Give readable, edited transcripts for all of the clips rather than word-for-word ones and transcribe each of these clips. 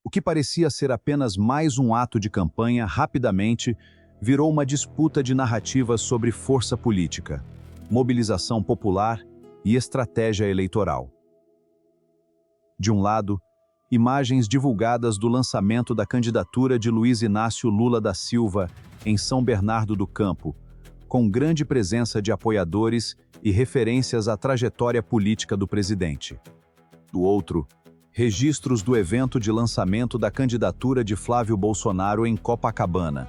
O que parecia ser apenas mais um ato de campanha rapidamente virou uma disputa de narrativas sobre força política, mobilização popular e estratégia eleitoral. De um lado, imagens divulgadas do lançamento da candidatura de Luiz Inácio Lula da Silva em São Bernardo do Campo, com grande presença de apoiadores e referências à trajetória política do presidente. Do outro, registros do evento de lançamento da candidatura de Flávio Bolsonaro em Copacabana,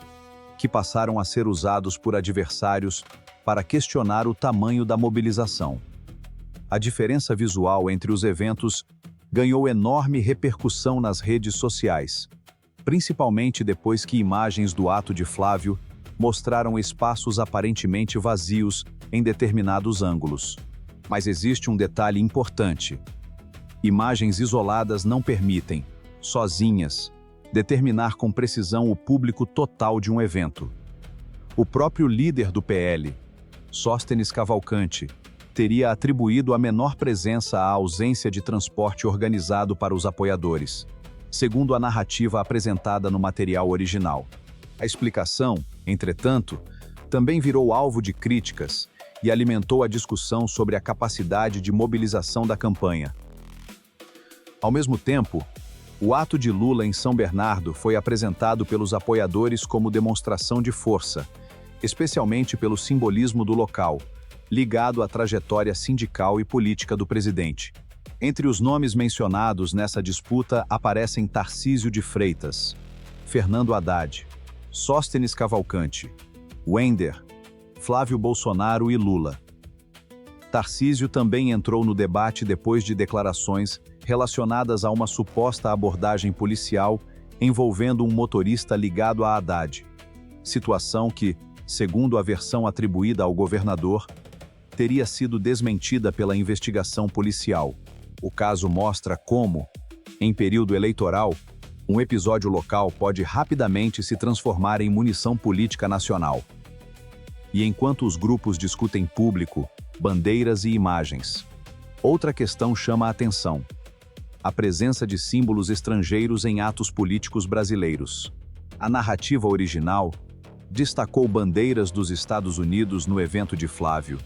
que passaram a ser usados por adversários para questionar o tamanho da mobilização. A diferença visual entre os eventos ganhou enorme repercussão nas redes sociais, principalmente depois que imagens do ato de Flávio mostraram espaços aparentemente vazios em determinados ângulos. Mas existe um detalhe importante. Imagens isoladas não permitem, sozinhas, determinar com precisão o público total de um evento. O próprio líder do PL, Sóstenes Cavalcanti, teria atribuído a menor presença à ausência de transporte organizado para os apoiadores, segundo a narrativa apresentada no material original. A explicação, entretanto, também virou alvo de críticas e alimentou a discussão sobre a capacidade de mobilização da campanha. Ao mesmo tempo, o ato de Lula em São Bernardo foi apresentado pelos apoiadores como demonstração de força, especialmente pelo simbolismo do local, ligado à trajetória sindical e política do presidente. Entre os nomes mencionados nessa disputa aparecem Tarcísio de Freitas, Fernando Haddad, Sóstenes Cavalcanti, Wender, Flávio Bolsonaro e Lula. Tarcísio também entrou no debate depois de declarações relacionadas a uma suposta abordagem policial envolvendo um motorista ligado a Haddad, situação que, segundo a versão atribuída ao governador, teria sido desmentida pela investigação policial. O caso mostra como, em período eleitoral, um episódio local pode rapidamente se transformar em munição política nacional. E enquanto os grupos discutem público, bandeiras e imagens, outra questão chama a atenção: a presença de símbolos estrangeiros em atos políticos brasileiros. A narrativa original destacou bandeiras dos Estados Unidos no evento de Flávio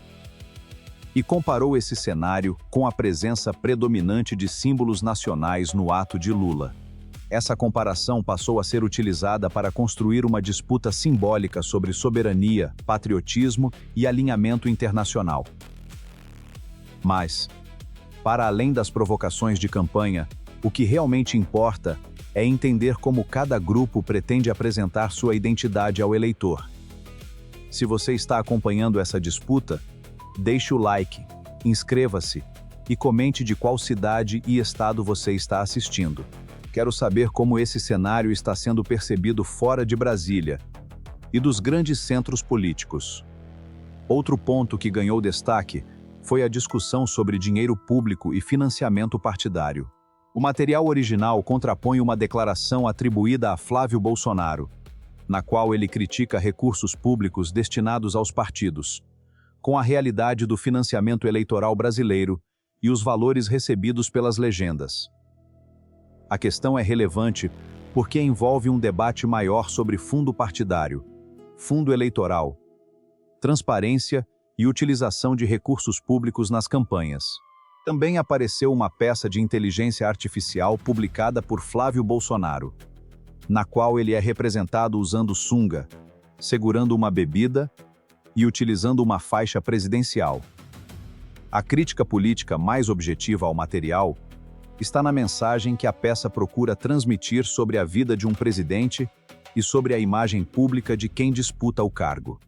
e comparou esse cenário com a presença predominante de símbolos nacionais no ato de Lula. Essa comparação passou a ser utilizada para construir uma disputa simbólica sobre soberania, patriotismo e alinhamento internacional. Mas, para além das provocações de campanha, o que realmente importa é entender como cada grupo pretende apresentar sua identidade ao eleitor. Se você está acompanhando essa disputa, deixe o like, inscreva-se e comente de qual cidade e estado você está assistindo. Quero saber como esse cenário está sendo percebido fora de Brasília e dos grandes centros políticos. Outro ponto que ganhou destaque foi a discussão sobre dinheiro público e financiamento partidário. O material original contrapõe uma declaração atribuída a Flávio Bolsonaro, na qual ele critica recursos públicos destinados aos partidos, com a realidade do financiamento eleitoral brasileiro e os valores recebidos pelas legendas. A questão é relevante porque envolve um debate maior sobre fundo partidário, fundo eleitoral, transparência e utilização de recursos públicos nas campanhas. Também apareceu uma peça de inteligência artificial publicada por Flávio Bolsonaro, na qual ele é representado usando sunga, segurando uma bebida e utilizando uma faixa presidencial. A crítica política mais objetiva ao material está na mensagem que a peça procura transmitir sobre a vida de um presidente e sobre a imagem pública de quem disputa o cargo.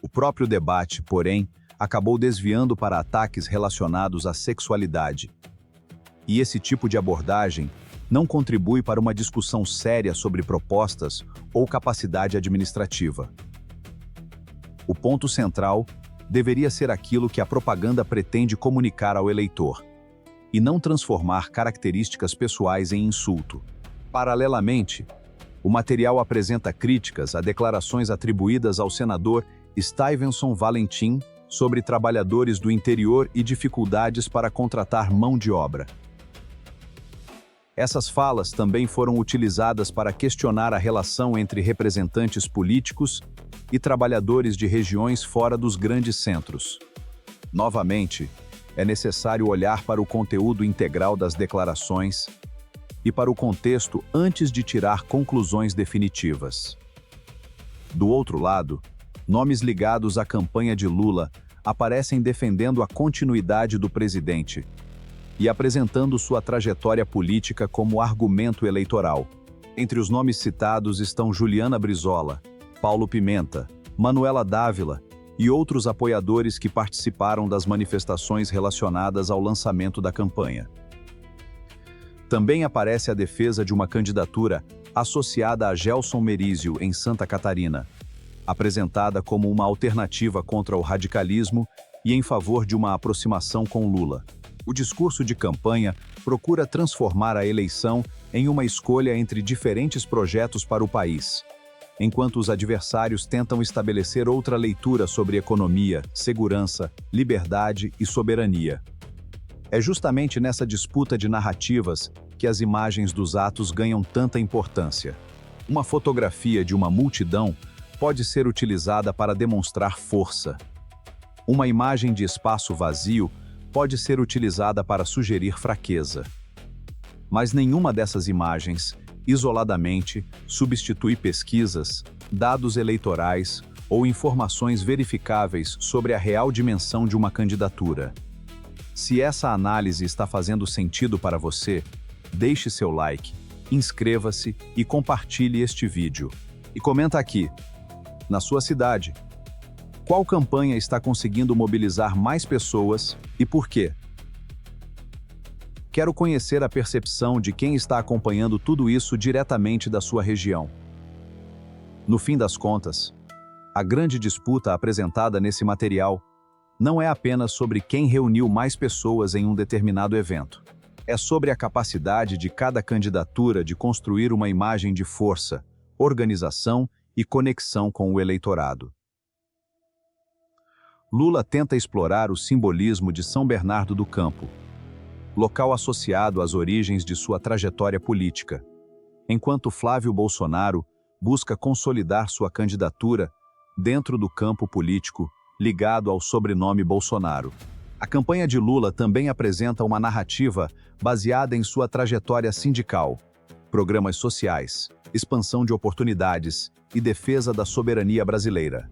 O próprio debate, porém, acabou desviando para ataques relacionados à sexualidade. E esse tipo de abordagem não contribui para uma discussão séria sobre propostas ou capacidade administrativa. O ponto central deveria ser aquilo que a propaganda pretende comunicar ao eleitor, e não transformar características pessoais em insulto. Paralelamente, o material apresenta críticas a declarações atribuídas ao senador Stuyvesant Valentim sobre trabalhadores do interior e dificuldades para contratar mão de obra. Essas falas também foram utilizadas para questionar a relação entre representantes políticos e trabalhadores de regiões fora dos grandes centros. Novamente, é necessário olhar para o conteúdo integral das declarações e para o contexto antes de tirar conclusões definitivas. Do outro lado, nomes ligados à campanha de Lula aparecem defendendo a continuidade do presidente e apresentando sua trajetória política como argumento eleitoral. Entre os nomes citados estão Juliana Brizola, Paulo Pimenta, Manuela Dávila e outros apoiadores que participaram das manifestações relacionadas ao lançamento da campanha. Também aparece a defesa de uma candidatura associada a Gelson Merizio em Santa Catarina, apresentada como uma alternativa contra o radicalismo e em favor de uma aproximação com Lula. O discurso de campanha procura transformar a eleição em uma escolha entre diferentes projetos para o país, enquanto os adversários tentam estabelecer outra leitura sobre economia, segurança, liberdade e soberania. É justamente nessa disputa de narrativas que as imagens dos atos ganham tanta importância. Uma fotografia de uma multidão pode ser utilizada para demonstrar força. Uma imagem de espaço vazio pode ser utilizada para sugerir fraqueza. Mas nenhuma dessas imagens, isoladamente, substitui pesquisas, dados eleitorais ou informações verificáveis sobre a real dimensão de uma candidatura. Se essa análise está fazendo sentido para você, deixe seu like, inscreva-se e compartilhe este vídeo. E comenta aqui, na sua cidade, qual campanha está conseguindo mobilizar mais pessoas e por quê? Quero conhecer a percepção de quem está acompanhando tudo isso diretamente da sua região. No fim das contas, a grande disputa apresentada nesse material não é apenas sobre quem reuniu mais pessoas em um determinado evento. É sobre a capacidade de cada candidatura de construir uma imagem de força, organização e conexão com o eleitorado. Lula tenta explorar o simbolismo de São Bernardo do Campo, local associado às origens de sua trajetória política, enquanto Flávio Bolsonaro busca consolidar sua candidatura dentro do campo político ligado ao sobrenome Bolsonaro. A campanha de Lula também apresenta uma narrativa baseada em sua trajetória sindical, programas sociais, expansão de oportunidades e defesa da soberania brasileira.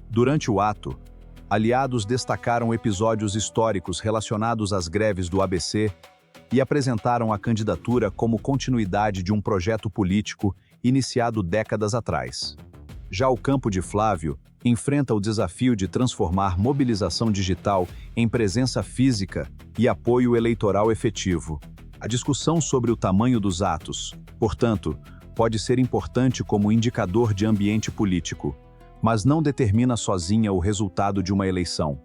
Durante o ato, aliados destacaram episódios históricos relacionados às greves do ABC e apresentaram a candidatura como continuidade de um projeto político iniciado décadas atrás. Já o campo de Flávio enfrenta o desafio de transformar mobilização digital em presença física e apoio eleitoral efetivo. A discussão sobre o tamanho dos atos, portanto, pode ser importante como indicador de ambiente político, mas não determina sozinha o resultado de uma eleição.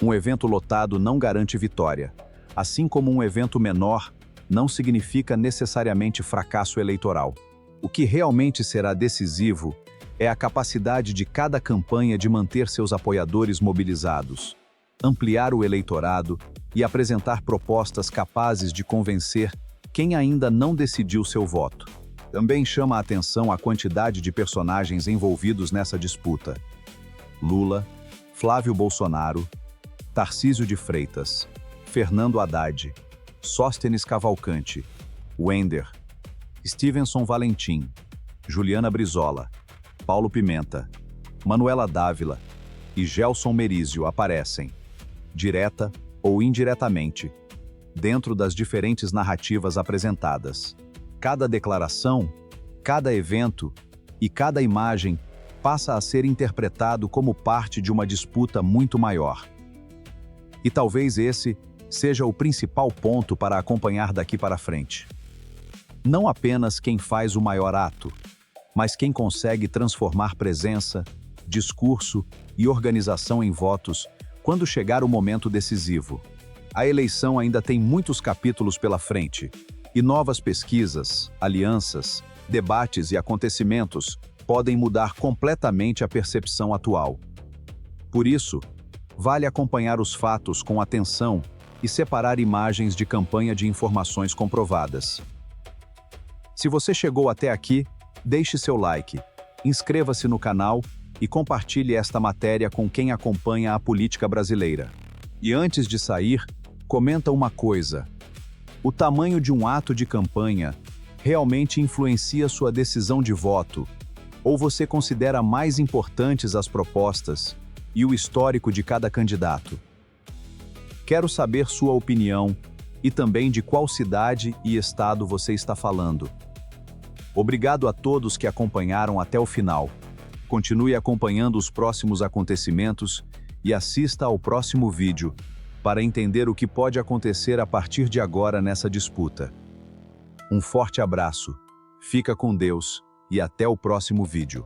Um evento lotado não garante vitória, assim como um evento menor não significa necessariamente fracasso eleitoral. O que realmente será decisivo é a capacidade de cada campanha de manter seus apoiadores mobilizados, ampliar o eleitorado e apresentar propostas capazes de convencer quem ainda não decidiu seu voto. Também chama a atenção a quantidade de personagens envolvidos nessa disputa. Lula, Flávio Bolsonaro, Tarcísio de Freitas, Fernando Haddad, Sóstenes Cavalcante, Wender, Stevenson Valentim, Juliana Brizola, Paulo Pimenta, Manuela Dávila e Gelson Merizio aparecem, direta ou indiretamente, dentro das diferentes narrativas apresentadas. Cada declaração, cada evento e cada imagem passa a ser interpretado como parte de uma disputa muito maior. E talvez esse seja o principal ponto para acompanhar daqui para frente. Não apenas quem faz o maior ato, mas quem consegue transformar presença, discurso e organização em votos quando chegar o momento decisivo. A eleição ainda tem muitos capítulos pela frente, e novas pesquisas, alianças, debates e acontecimentos podem mudar completamente a percepção atual. Por isso, vale acompanhar os fatos com atenção e separar imagens de campanha de informações comprovadas. Se você chegou até aqui, deixe seu like, inscreva-se no canal e compartilhe esta matéria com quem acompanha a política brasileira. E antes de sair, comenta uma coisa: o tamanho de um ato de campanha realmente influencia sua decisão de voto? Ou você considera mais importantes as propostas e o histórico de cada candidato? Quero saber sua opinião e também de qual cidade e estado você está falando. Obrigado a todos que acompanharam até o final. Continue acompanhando os próximos acontecimentos e assista ao próximo vídeo para entender o que pode acontecer a partir de agora nessa disputa. Um forte abraço, fica com Deus e até o próximo vídeo.